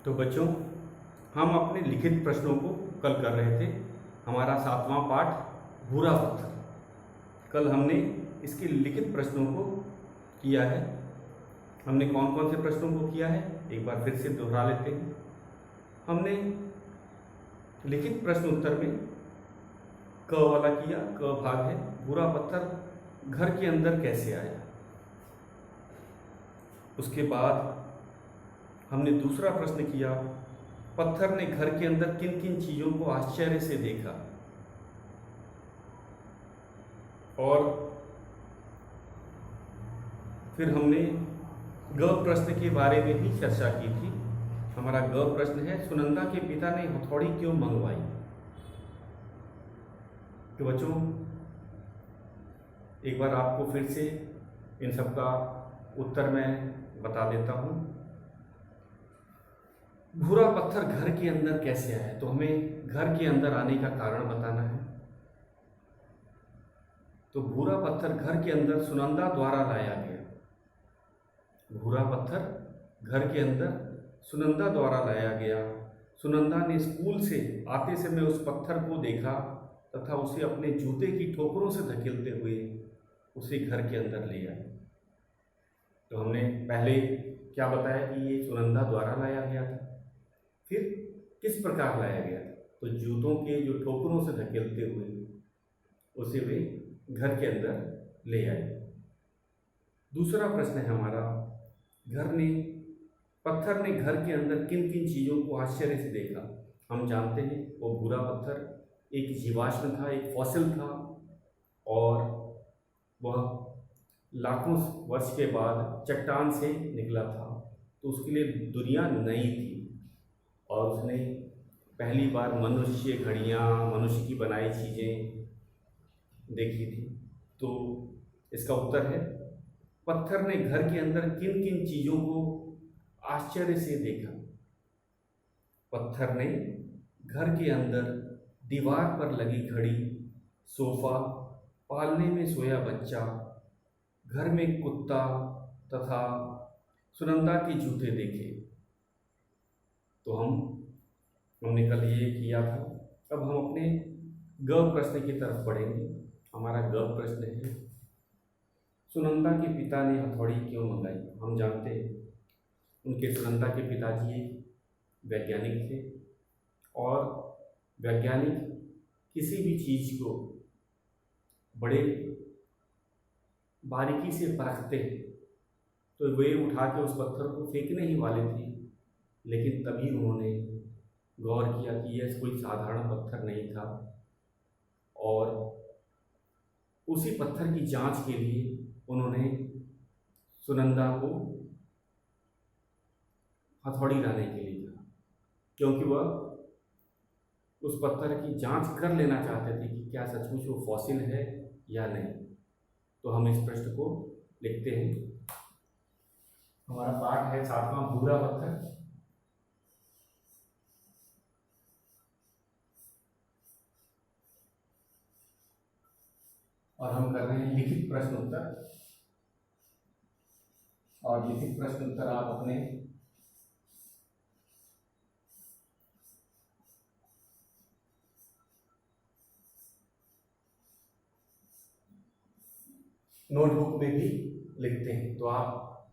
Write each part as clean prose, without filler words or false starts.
तो बच्चों, हम अपने लिखित प्रश्नों को कल कर रहे थे। हमारा 7वां पाठ भूरा पत्थर। कल हमने इसके लिखित प्रश्नों को किया है। हमने कौन कौन से प्रश्नों को किया है एक बार फिर से दोहरा लेते हैं। हमने लिखित प्रश्न उत्तर में क वाला किया, क भाग है भूरा पत्थर घर के अंदर कैसे आया। उसके बाद हमने दूसरा प्रश्न किया, पत्थर ने घर के अंदर किन किन चीज़ों को आश्चर्य से देखा। और फिर हमने ग प्रश्न के बारे में भी चर्चा की थी। हमारा ग प्रश्न है, सुनंदा के पिता ने हथौड़ी क्यों मंगवाई। तो बच्चों, एक बार आपको फिर से इन सब का उत्तर मैं बता देता हूँ। भूरा पत्थर घर के अंदर कैसे आया, तो हमें घर के अंदर आने का कारण बताना है। तो भूरा पत्थर घर के अंदर सुनंदा द्वारा लाया गया। भूरा पत्थर घर के अंदर सुनंदा द्वारा लाया गया। सुनंदा ने स्कूल से आते समय उस पत्थर को देखा तथा उसे अपने जूते की ठोकरों से धकेलते हुए उसे घर के अंदर ले आए। तो हमने पहले क्या बताया कि ये सुनंदा द्वारा लाया गया था। फिर किस प्रकार लाया गया था, तो जूतों के जो ठोकरों से धकेलते हुए उसे वे घर के अंदर ले आए। दूसरा प्रश्न है हमारा, पत्थर ने घर के अंदर किन किन चीज़ों को आश्चर्य से देखा। हम जानते हैं वो भूरा पत्थर एक जीवाश्म था, एक फॉसिल था, और वह लाखों वर्ष के बाद चट्टान से निकला था। तो उसके लिए दुनिया नई थी और उसने पहली बार मनुष्य, घड़ियाँ, मनुष्य की बनाई चीज़ें देखी थी। तो इसका उत्तर है, पत्थर ने घर के अंदर किन किन चीज़ों को आश्चर्य से देखा। पत्थर ने घर के अंदर दीवार पर लगी घड़ी, सोफा, पालने में सोया बच्चा, घर में कुत्ता तथा सुनंदा के जूते देखे। तो हमने कल ये किया था। अब हम अपने ग प्रश्न की तरफ बढ़ेंगे। हमारा ग प्रश्न है, सुनंदा के पिता ने हथौड़ी क्यों मंगाई। हम जानते हैं उनके सुनंदा के पिताजी एक वैज्ञानिक थे, और वैज्ञानिक किसी भी चीज़ को बड़े बारीकी से परखते हैं। तो वे उठा के उस पत्थर को फेंकने ही वाले थे, लेकिन तभी उन्होंने गौर किया कि यह कोई साधारण पत्थर नहीं था, और उसी पत्थर की जांच के लिए उन्होंने सुनंदा को हथौड़ी लाने के लिए कहा, क्योंकि वह उस पत्थर की जांच कर लेना चाहते थे कि क्या सचमुच वो फॉसिल है या नहीं। तो हम इस प्रश्न को लिखते हैं। हमारा पाठ है 7वां भूरा पत्थर। और हम कर रहे हैं लिखित प्रश्न उत्तर। और लिखित प्रश्न उत्तर आप अपने नोटबुक में भी लिखते हैं, तो आप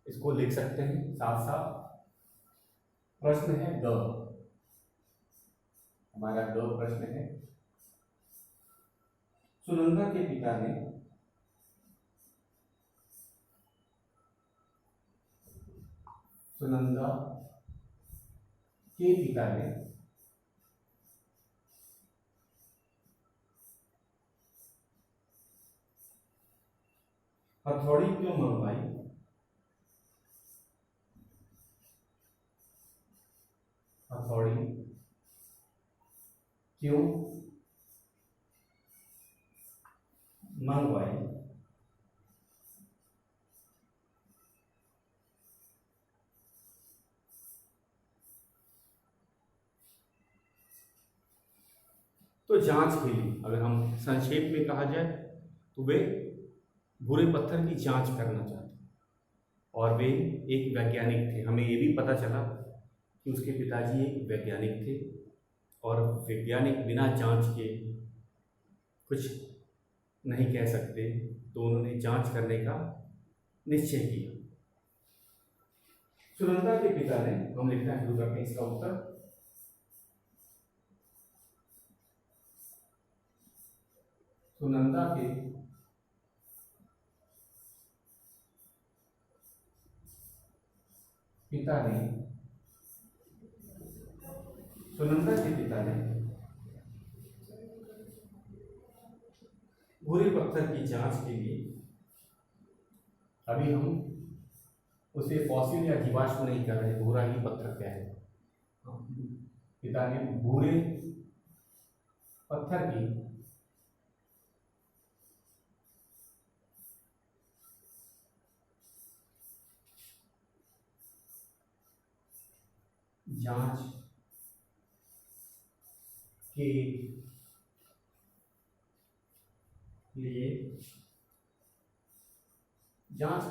इसको लिख सकते हैं साथ साथ। प्रश्न है ग। हमारा ग प्रश्न है, सुनंदा के पिता ने हथौड़ी क्यों मंगवाई। हथौड़ी क्यों मंगवाई। तो जांच के लिए, अगर हम संक्षेप में कहा जाए तो वे भूरे पत्थर की जांच करना चाहते, और वे एक वैज्ञानिक थे। हमें ये भी पता चला कि उसके पिताजी एक वैज्ञानिक थे और वैज्ञानिक बिना जांच के कुछ नहीं कह सकते, तो उन्होंने जांच करने का निश्चय किया। सुनंदा के पिता ने, हम लिखना शुरू करते हैं इसका उत्तर। सुनंदा के पिता ने भूरे पत्थर की जांच के लिए, अभी हम उसे फॉसिल या जीवाश्म नहीं कर रहे, भूरा ही पत्थर क्या है, पिता ने भूरे पत्थर की जांच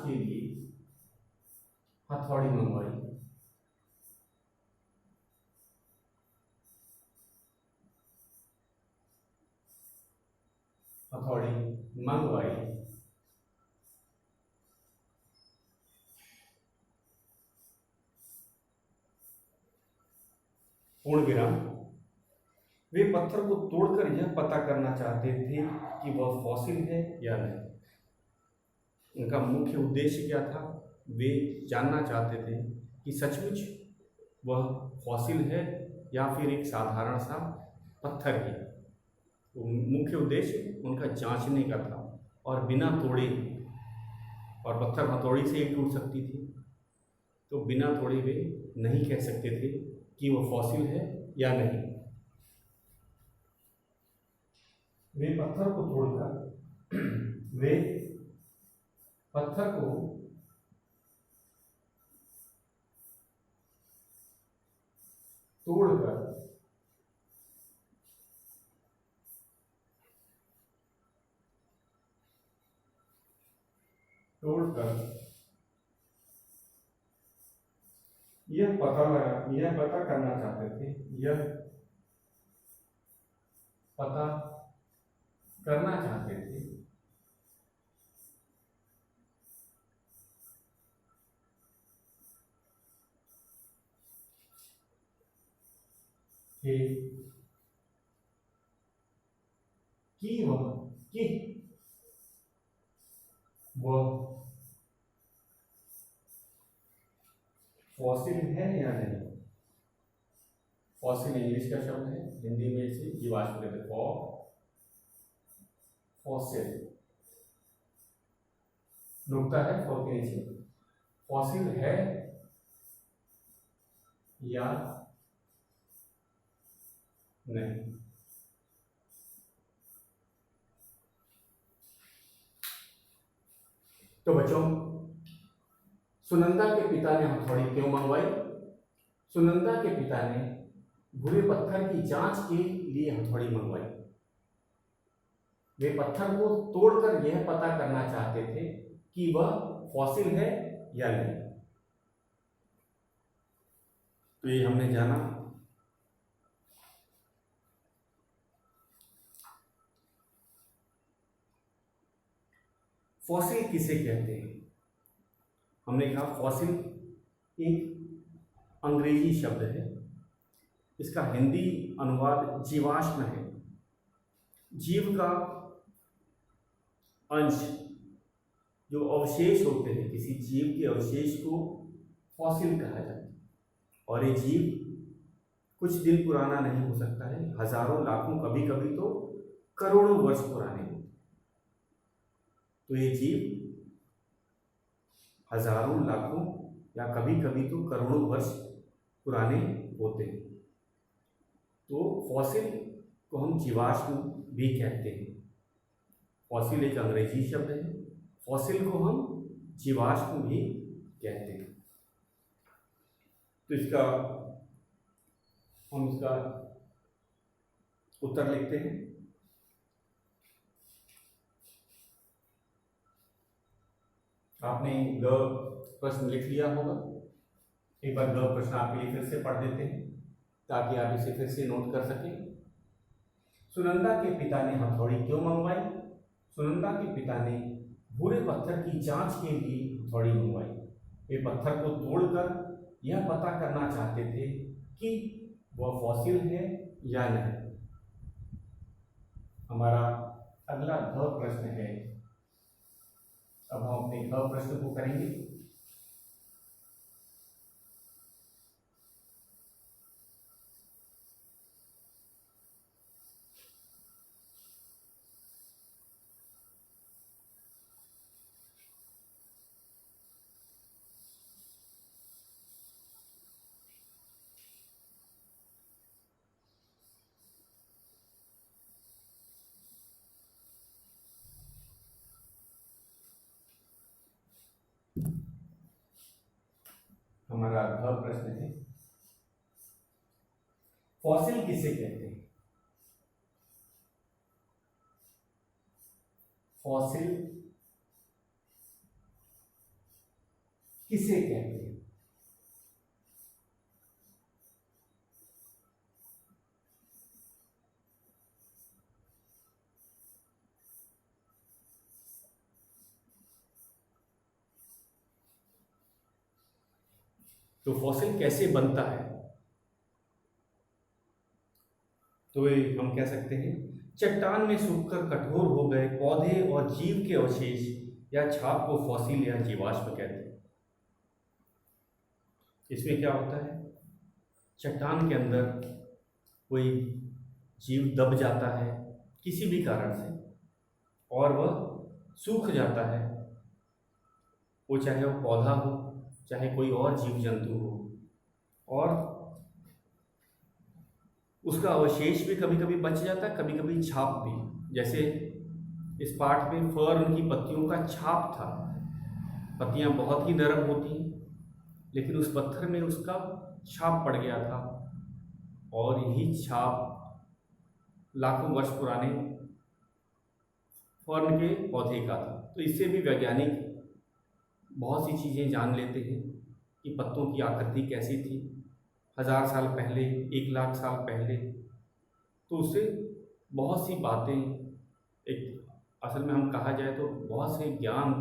के लिए हथौड़ी मंगवाई। पूर्ण विराम। वे पत्थर को तोड़कर यह पता करना चाहते थे कि वह फॉसिल है या नहीं। उनका मुख्य उद्देश्य क्या था? वे जानना चाहते थे कि सचमुच वह फॉसिल है या फिर एक साधारण सा पत्थर है। तो मुख्य उद्देश्य उनका जांचने का था, और बिना तोड़े, और पत्थर हथौड़ी से ही टूट सकती थी, तो बिना तोड़े वे नहीं कह सकते थे कि वह फॉसिल है या नहीं। वे पत्थर को तोड़कर यह पता करना चाहते थे कि वह फॉसिल है या नहीं। फॉसिल इंग्लिश का शब्द है, हिंदी में इसे जीवाश्म कहते हैं। फॉसिल नुक्ता है फॉर के नीचे, फॉसिल है या नहीं। तो बच्चों, सुनंदा के पिता ने हथौड़ी क्यों मंगवाई? सुनंदा के पिता ने भूरे पत्थर की जांच के लिए हथौड़ी मंगवाई। वे पत्थर को तोड़कर यह पता करना चाहते थे कि वह फॉसिल है या नहीं। तो ये हमने जाना। फॉसिल किसे कहते हैं? हमने कहा फॉसिल एक अंग्रेजी शब्द है, इसका हिंदी अनुवाद जीवाश्म है। जीव का अंश, जो अवशेष होते हैं, किसी जीव के अवशेष को फॉसिल कहा जाता है। और ये जीव कुछ दिन पुराना नहीं हो सकता है, हजारों, लाखों, कभी कभी तो करोड़ों वर्ष पुराने होते हैं। तो ये जीव हजारों, लाखों या कभी कभी तो करोड़ों वर्ष पुराने होते हैं। तो फॉसिल को हम जीवाश्म भी कहते हैं। फॉसिल एक अंग्रेजी शब्द है, फॉसिल को हम जीवाश्म भी कहते हैं। तो हम इसका उत्तर लिखते हैं। आपने द प्रश्न लिख लिया होगा। एक बार वह प्रश्न आपके लिए फिर से पढ़ देते हैं ताकि आप इसे फिर से नोट कर सकें। सुनंदा के पिता ने हथौड़ी क्यों मंगवाई? सुनंदा के पिता ने भूरे पत्थर की जांच के लिए हथौड़ी मंगवाई। वे पत्थर को तोड़कर यह पता करना चाहते थे कि वह फॉसिल है या नहीं। हमारा अगला घ प्रश्न है। अब हम अपने घ प्रश्न को करेंगे। हमारा अगला प्रश्न है, फॉसिल किसे कहते हैं? फॉसिल किसे कहते हैं? तो फॉसिल कैसे बनता है? तो ये हम कह सकते हैं, चट्टान में सूखकर कठोर हो गए पौधे और जीव के अवशेष या छाप को फॉसिल या जीवाश्म कहते हैं। इसमें क्या होता है, चट्टान के अंदर कोई जीव दब जाता है किसी भी कारण से और वह सूख जाता है, वो चाहे वो पौधा हो चाहे कोई और जीव जंतु हो, और उसका अवशेष भी कभी कभी बच जाता है, कभी कभी छाप भी। जैसे इस पाठ में फर्न की पत्तियों का छाप था। पत्तियां बहुत ही नरम होती हैं लेकिन उस पत्थर में उसका छाप पड़ गया था और यही छाप लाखों वर्ष पुराने फर्न के पौधे का था। तो इससे भी वैज्ञानिक बहुत सी चीज़ें जान लेते हैं कि पत्तों की आकृति कैसी थी 1000 साल पहले, 1 लाख साल पहले। तो उससे बहुत सी बातें, एक असल में हम कहा जाए तो बहुत से ज्ञान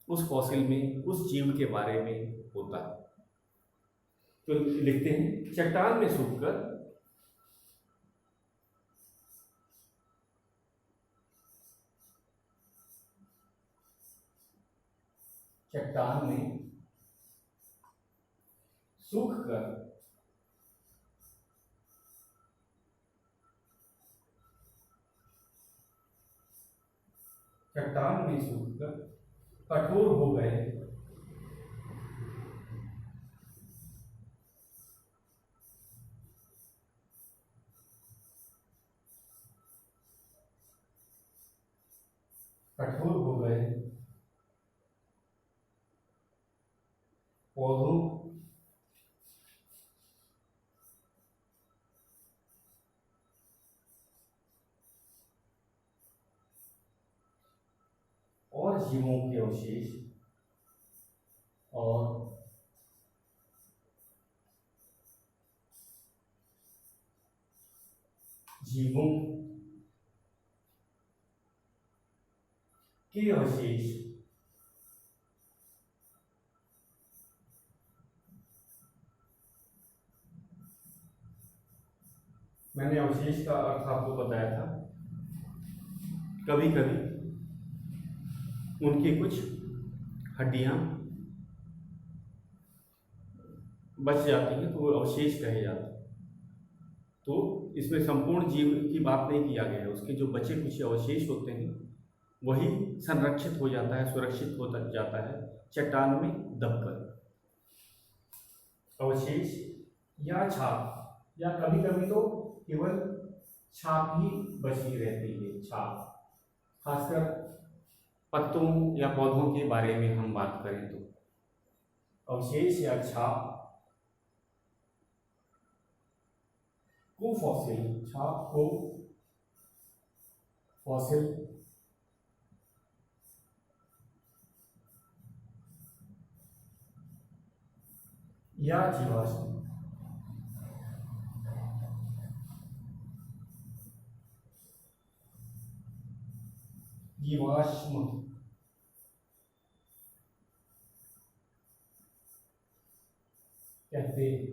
उस फॉसिल में, उस जीव के बारे में होता है। तो लिखते हैं, चट्टान में सूखकर चट्टान में सूखकर चट्टान में सूखकर कठोर हो गए कठोर हो गए पौधों और जीवों के अवशेष और जीवों के अवशेष मैंने अवशेष का अर्थ आपको बताया था। कभी कभी उनकी कुछ हड्डियां बच जाती हैं तो वो अवशेष कहे जाते हैं। तो इसमें संपूर्ण जीव की बात नहीं किया गया है, उसके जो बचे कुछ अवशेष होते हैं वही संरक्षित हो जाता है, सुरक्षित हो जाता है चट्टान में दबकर। अवशेष या छाप, या कभी कभी तो केवल छाप ही बची रहती है, छाप। खासकर पत्तों या पौधों के बारे में हम बात करें तो अवशेष या छाप को फॉसिल, छाप को फॉसिल या जीवाश्म। जीवाश्म कहते हैं।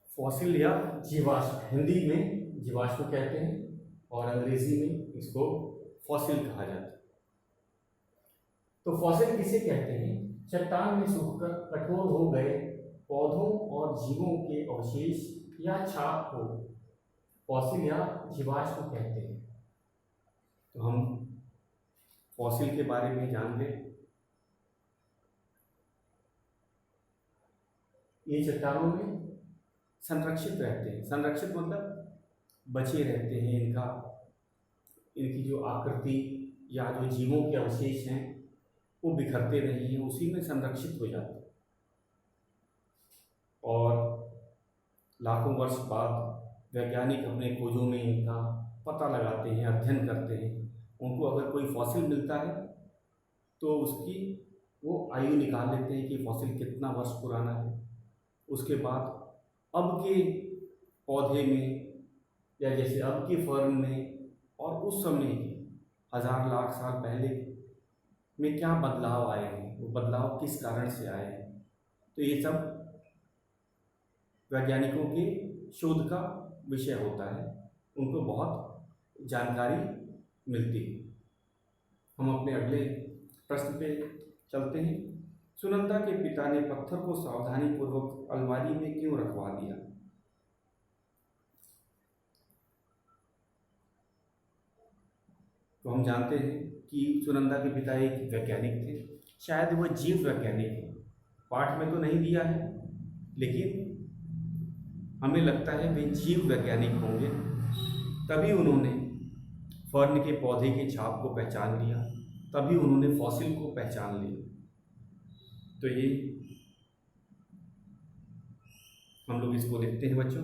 फॉसिल या जीवाश्म, हिंदी में जीवाश्म कहते हैं और अंग्रेजी में इसको फॉसिल कहा जाता है। तो फॉसिल किसे कहते हैं? चट्टान में सूखकर कठोर हो गए पौधों और जीवों के अवशेष या छाप को फॉसिल या जीवाश्म कहते हैं। तो हम फॉसिल के बारे में जान लें। ये चट्टानों में संरक्षित रहते हैं। संरक्षित मतलब बचे रहते हैं। इनकी जो आकृति या जो जीवों के अवशेष हैं वो बिखरते नहीं हैं, उसी में संरक्षित हो जाते हैं। और लाखों वर्ष बाद वैज्ञानिक अपने खोजों में इनका पता लगाते हैं, अध्ययन करते हैं। उनको अगर कोई फॉसिल मिलता है तो उसकी वो आयु निकाल लेते हैं कि फॉसिल कितना वर्ष पुराना है। उसके बाद अब के पौधे में या जैसे अब के फर्न में और उस समय के हजार लाख साल पहले में क्या बदलाव आए हैं, वो बदलाव किस कारण से आए हैं, तो ये सब वैज्ञानिकों के शोध का विषय होता है। उनको बहुत जानकारी मिलती है। हम अपने अगले प्रश्न पे चलते हैं। सुनंदा के पिता ने पत्थर को सावधानी पूर्वक अलमारी में क्यों रखवा दिया? तो हम जानते हैं कि सुनंदा के पिता एक वैज्ञानिक थे। शायद वह जीव वैज्ञानिक है। पाठ में तो नहीं दिया है, लेकिन हमें लगता है वे जीव वैज्ञानिक होंगे। तभी उन्होंने फर्न के पौधे के छाप को पहचान लिया, तभी उन्होंने फॉसिल को पहचान लिया। तो ये हम लोग इसको लिखते हैं बच्चों।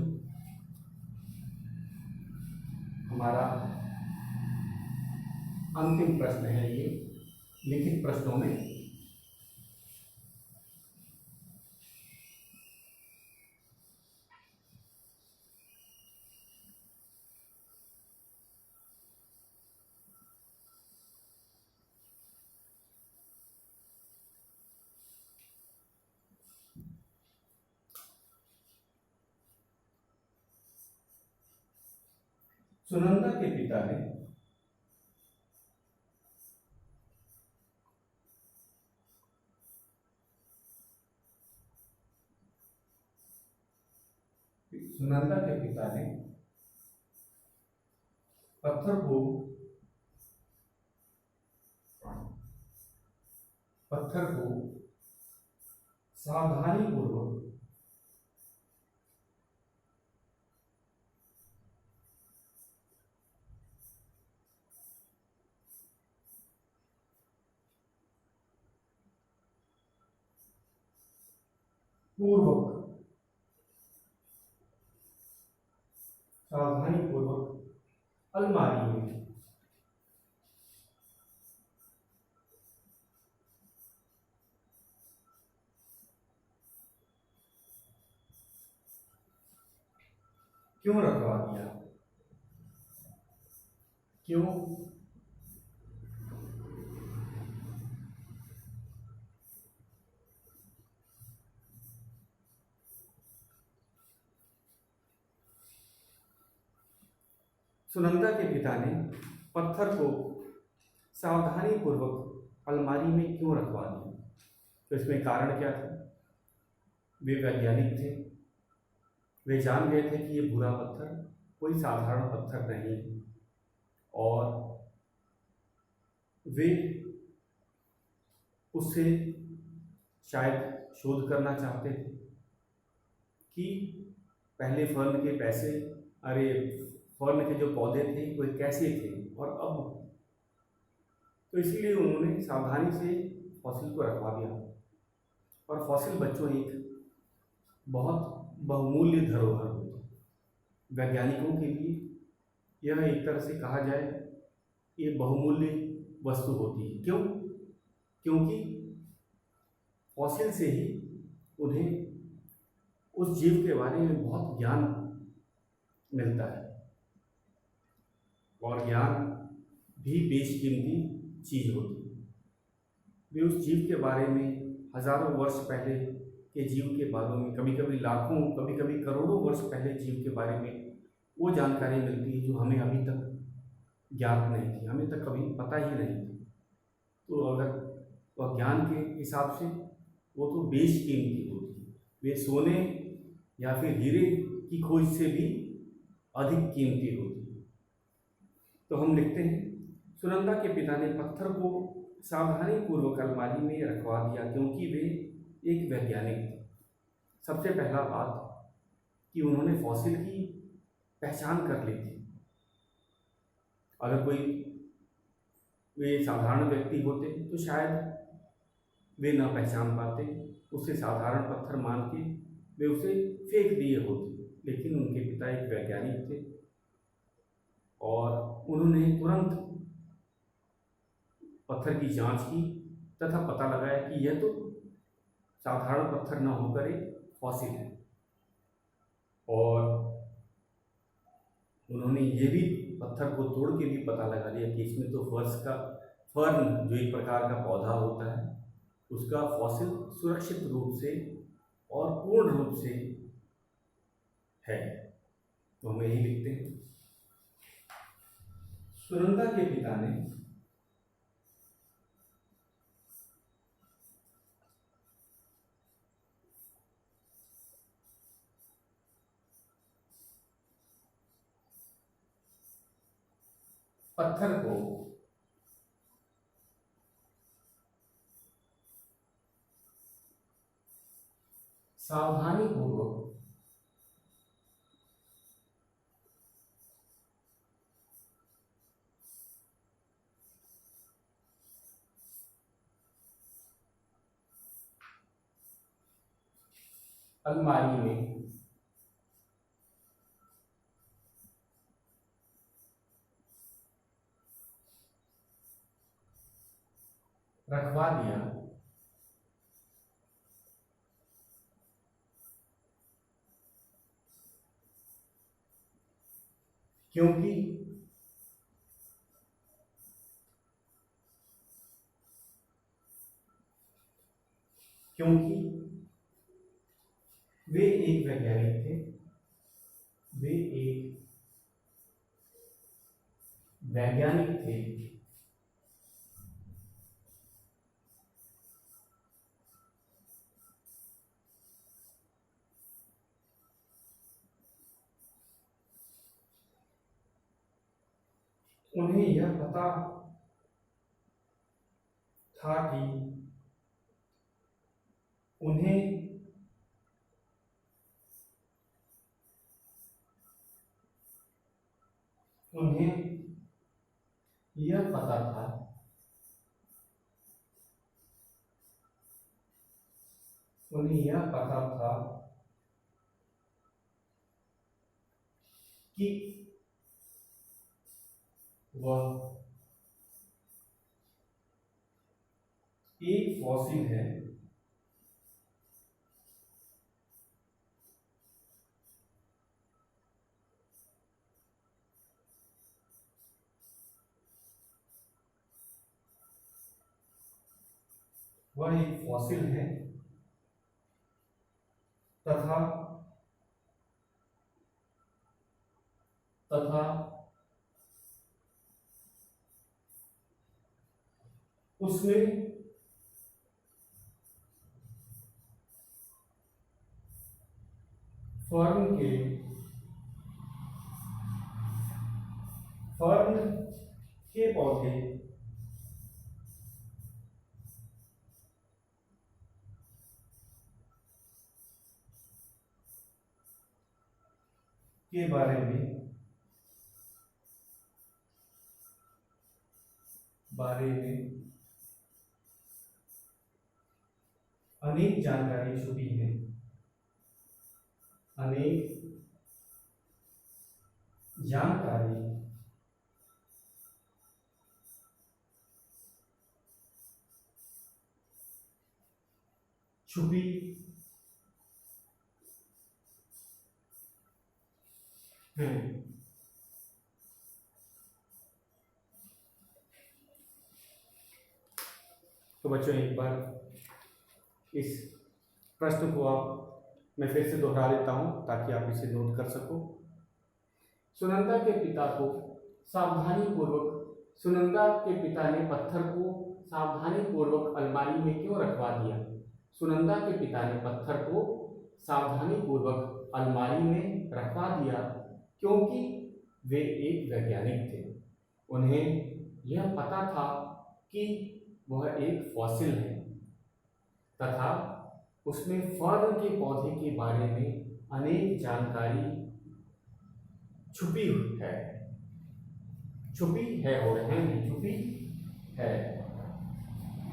हमारा अंतिम प्रश्न है ये लिखित प्रश्नों में। सुनंदा के पिता ने पत्थर को सावधानी पूर्वक अलमारी में क्यों रखवा दिया? क्यों? सुनंदा के पिता ने पत्थर को सावधानी पूर्वक अलमारी में क्यों रखवा दिया? तो इसमें कारण क्या था? वे वैज्ञानिक थे। वे जान गए थे कि ये भूरा पत्थर कोई साधारण पत्थर नहीं है, और वे उससे शायद शोध करना चाहते थे कि पहले फर्न के फर्न के जो पौधे थे वे कैसे थे और अब। तो इसलिए उन्होंने सावधानी से फॉसिल को रखवा दिया। और फॉसिल बच्चों एक बहुत बहुमूल्य धरोहर होती है वैज्ञानिकों के लिए। यह एक तरह से कहा जाए ये बहुमूल्य वस्तु होती है। क्यों? क्योंकि फॉसिल से ही उन्हें उस जीव के बारे में बहुत ज्ञान मिलता है, और ज्ञान भी बेशकीमती चीज होती है। वे उस जीव के बारे में हजारों वर्ष पहले के जीव के बारे में, कभी कभी लाखों, कभी कभी करोड़ों वर्ष पहले जीव के बारे में वो जानकारी मिलती है जो हमें अभी तक ज्ञात नहीं थी, हमें तक कभी पता ही नहीं थी। तो अगर वह ज्ञान के हिसाब से वो तो बेशकीमती होती है, वे सोने या फिर हीरे की खोज से भी अधिक कीमती होती है। तो हम लिखते हैं, सुनंदा के पिता ने पत्थर को सावधानी पूर्वक अलमारी में रखवा दिया क्योंकि वे एक वैज्ञानिक थे। सबसे पहला बात कि उन्होंने फॉसिल की पहचान कर ली थी। अगर कोई वे साधारण व्यक्ति होते तो शायद वे ना पहचान पाते, उसे साधारण पत्थर मान के वे उसे फेंक दिए होते। लेकिन उनके पिता एक वैज्ञानिक थे और उन्होंने तुरंत पत्थर की जांच की तथा पता लगाया कि यह तो साधारण पत्थर न होकर एक फॉसिल है। और उन्होंने ये भी पत्थर को तोड़ के भी पता लगा लिया कि इसमें तो फर्न जो एक प्रकार का पौधा होता है, उसका फॉसिल सुरक्षित रूप से और पूर्ण रूप से है। तो हम यही लिखते हैं, सुनंदा के पिता ने पत्थर को सावधानी पूर्वक अलमारी में रखवा दिया क्योंकि वे एक वैज्ञानिक थे, वे एक वैज्ञानिक थे उन्हें यह पता था कि उन्हें यह पता था कि वह एक फॉसिल है तथा उसमें फर्न के पौधे के बारे में अनेक जानकारी छुपी है, अनेक जानकारी छुपी हैं। तो बच्चों एक बार इस प्रश्न को मैं फिर से दोहरा देता हूं ताकि आप इसे नोट कर सको। सुनंदा के पिता को सुनंदा के पिता ने पत्थर को सावधानी पूर्वक अलमारी में क्यों रखवा दिया? सुनंदा के पिता ने पत्थर को सावधानी पूर्वक अलमारी में रखवा दिया क्योंकि वे एक वैज्ञानिक थे। उन्हें यह पता था कि वह एक फॉसिल है तथा उसमें फर्न के पौधे के बारे में अनेक जानकारी छुपी है,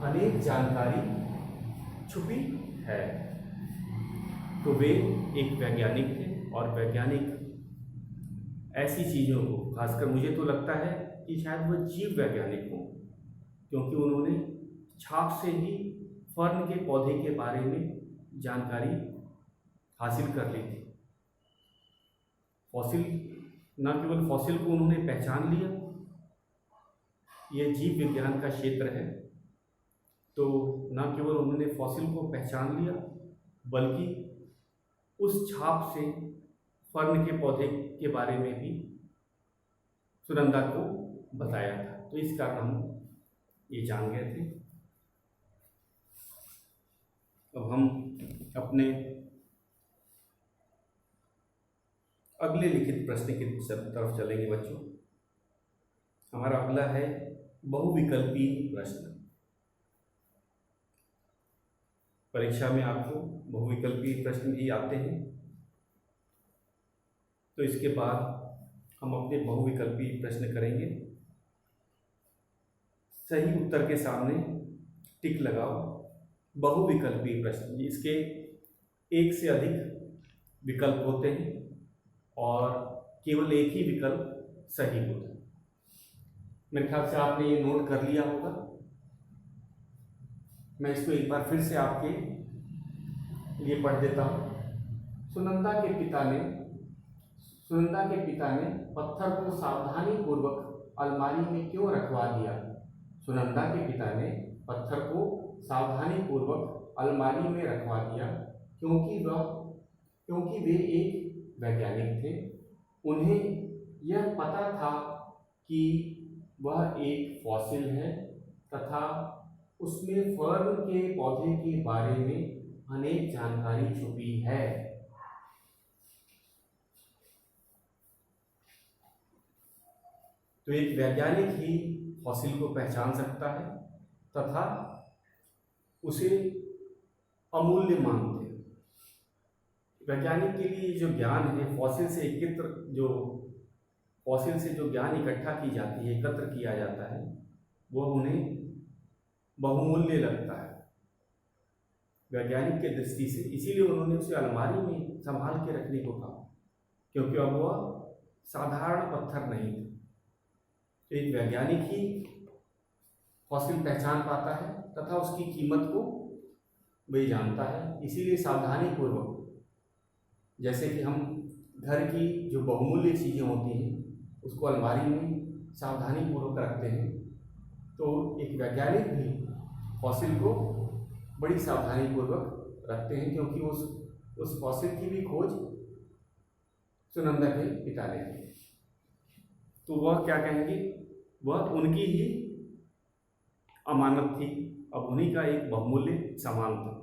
अनेक जानकारी छुपी है। तो वे एक वैज्ञानिक थे और वैज्ञानिक ऐसी चीज़ों को, खासकर मुझे तो लगता है कि शायद वह जीव वैज्ञानिक हों, क्योंकि उन्होंने छाप से ही फर्न के पौधे के बारे में जानकारी हासिल कर ली थी। फॉसिल, न केवल फॉसिल को उन्होंने पहचान लिया, यह जीव विज्ञान का क्षेत्र है, तो न केवल उन्होंने फॉसिल को पहचान लिया बल्कि उस छाप से फर्न के पौधे के बारे में भी सुनंदा को बताया था। तो इस कारण हम ये जान गए थे। अब हम अपने अगले लिखित प्रश्न की तरफ चलेंगे बच्चों। हमारा अगला है बहुविकल्पी प्रश्न। परीक्षा में आपको बहुविकल्पी प्रश्न भी आते हैं, तो इसके बाद हम अपने बहुविकल्पी प्रश्न करेंगे। सही उत्तर के सामने टिक लगाओ। बहुविकल्पी प्रश्न, इसके एक से अधिक विकल्प होते हैं और केवल एक ही विकल्प सही होता है। मेरे ख्याल से आपने ये नोट कर लिया होगा। मैं इसको एक बार फिर से आपके लिए पढ़ देता हूँ। सुनंदा के पिता ने पत्थर को सावधानी पूर्वक अलमारी में क्यों रखवा दिया? सुनंदा के पिता ने पत्थर को सावधानी पूर्वक अलमारी में रखवा दिया क्योंकि वे एक वैज्ञानिक थे। उन्हें यह पता था कि वह एक फॉसिल है तथा उसमें फर्न के पौधे के बारे में अनेक जानकारी छुपी है। तो एक वैज्ञानिक ही फॉसिल को पहचान सकता है तथा उसे अमूल्य मानते हैं। वैज्ञानिक के लिए जो ज्ञान है, फॉसिल से जो ज्ञान इकट्ठा की जाती है, एकत्र किया जाता है, वह उन्हें बहुमूल्य लगता है वैज्ञानिक के दृष्टि से। इसीलिए उन्होंने उसे अलमारी में संभाल के रखने को कहा, क्योंकि अब वह साधारण पत्थर नहीं था। तो एक वैज्ञानिक ही फॉसिल पहचान पाता है तथा उसकी कीमत को वही जानता है। इसीलिए सावधानी पूर्वक, जैसे कि हम घर की जो बहुमूल्य चीज़ें होती हैं उसको अलमारी में सावधानी पूर्वक रखते हैं, तो एक वैज्ञानिक भी फॉसिल को बड़ी सावधानी पूर्वक रखते हैं, क्योंकि उस फॉसिल की भी खोज सुनंदा के पिता ने की। तो वह क्या कहेंगे, वह उनकी ही अमानत थी, अब उन्हीं का एक बहुमूल्य सामान था।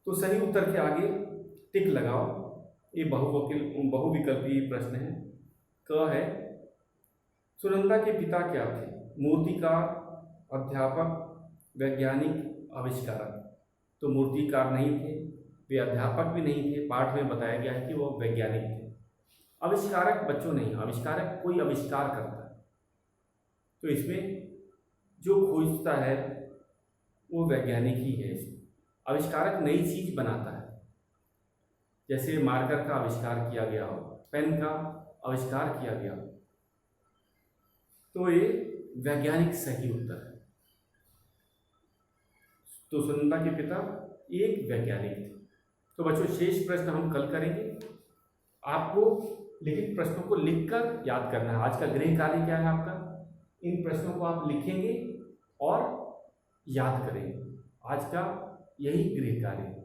तो सही उत्तर के आगे टिक लगाओ। ये बहुविकल्पी प्रश्न है। क है, सुनंदा के पिता क्या थे? मूर्तिकार, अध्यापक, वैज्ञानिक, आविष्कारक। तो मूर्तिकार नहीं थे, वे अध्यापक भी नहीं थे। पाठ में बताया गया है कि वो वैज्ञानिक थे। आविष्कारक बच्चों नहीं, आविष्कारक कोई आविष्कार करता है, तो इसमें जो खोजता है वो वैज्ञानिक ही है। आविष्कारक नई चीज बनाता है, जैसे मार्कर का आविष्कार किया गया हो, पेन का आविष्कार किया गया हो, तो ये वैज्ञानिक सही उत्तर है। तो सुनंदा के पिता एक वैज्ञानिक थे। तो बच्चों शेष प्रश्न हम कल करेंगे। आपको लिखित प्रश्नों को लिखकर याद करना है। आज का गृह कार्य क्या है आपका, इन प्रश्नों को आप लिखेंगे और याद करेंगे। आज का यही गृह कार्य है।